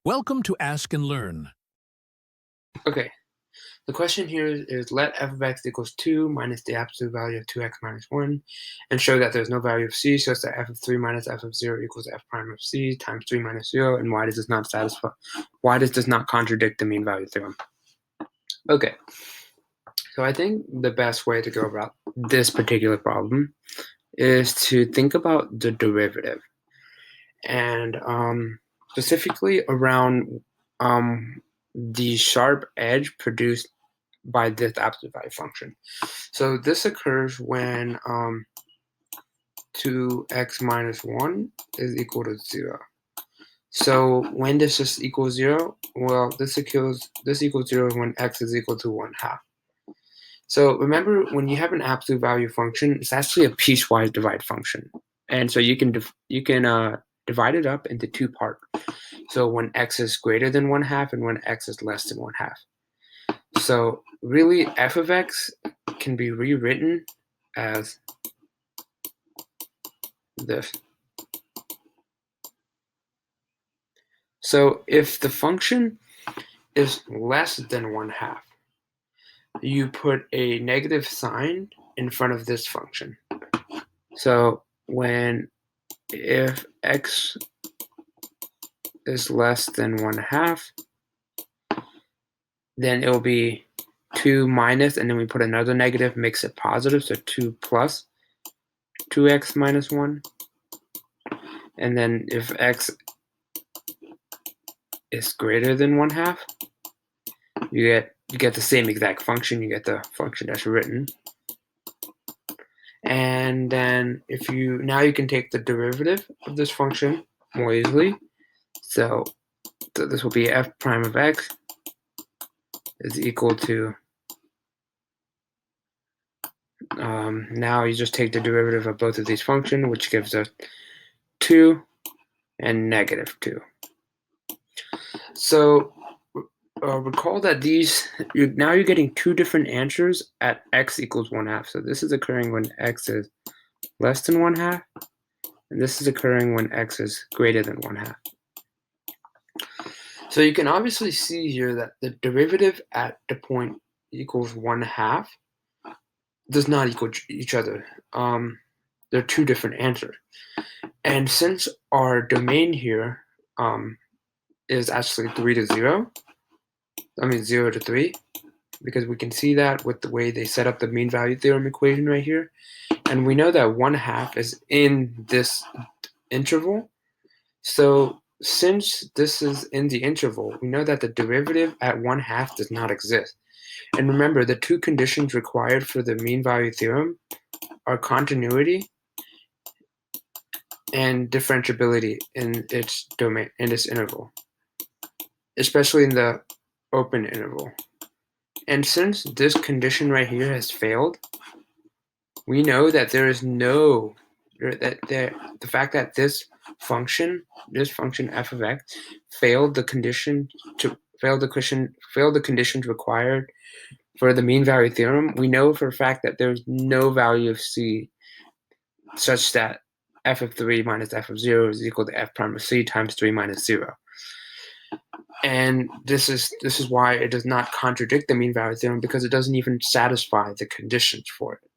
Welcome to Ask and Learn. Okay, the question here is let f of x equals 2 minus the absolute value of 2x minus 1, and show that there's no value of c such that f of 3 minus f of 0 equals f prime of c times 3 minus 0, and why does this not contradict the mean value theorem? Okay, so I think the best way to go about this particular problem is to think about the derivative, and specifically around the sharp edge produced by this absolute value function. So this occurs when 2x minus 1 is equal to 0. So when this is equal 0, well, this equals 0 when x is equal to 1/2. So remember, when you have an absolute value function, it's actually a piecewise divide function, and so you can divide it up into two parts. So when x is greater than 1/2 and when x is less than 1/2. So really, f of x can be rewritten as this. So if the function is less than 1/2, you put a negative sign in front of this function. So if x is less than 1/2, then it will be 2 minus, and then we put another negative, makes it positive, so 2 plus 2x minus 1. And then if x is greater than 1/2, you get the same exact function. You get the function that's written. And then now you can take the derivative of this function more easily. So this will be f prime of x is equal to, now you just take the derivative of both of these functions, which gives us 2 and negative 2. So recall that now you're getting two different answers at x equals 1/2. So this is occurring when x is less than 1/2, and this is occurring when x is greater than 1/2. So you can obviously see here that the derivative at the point equals 1/2 does not equal each other. They're two different answers. And since our domain here is actually 0 to 3, because we can see that with the way they set up the mean value theorem equation right here. And we know that 1/2 is in this interval. So since this is in the interval, we know that the derivative at 1/2 does not exist. And remember, the two conditions required for the mean value theorem are continuity and differentiability in its domain, in this interval, especially in the open interval. And since this condition right here has failed, we know that the fact that this function f of x failed the conditions required for the mean value theorem. We know for a fact that there's no value of c such that f of 3 minus f of 0 is equal to f prime of c times 3 minus 0. And this is why it does not contradict the mean value theorem, because it doesn't even satisfy the conditions for it.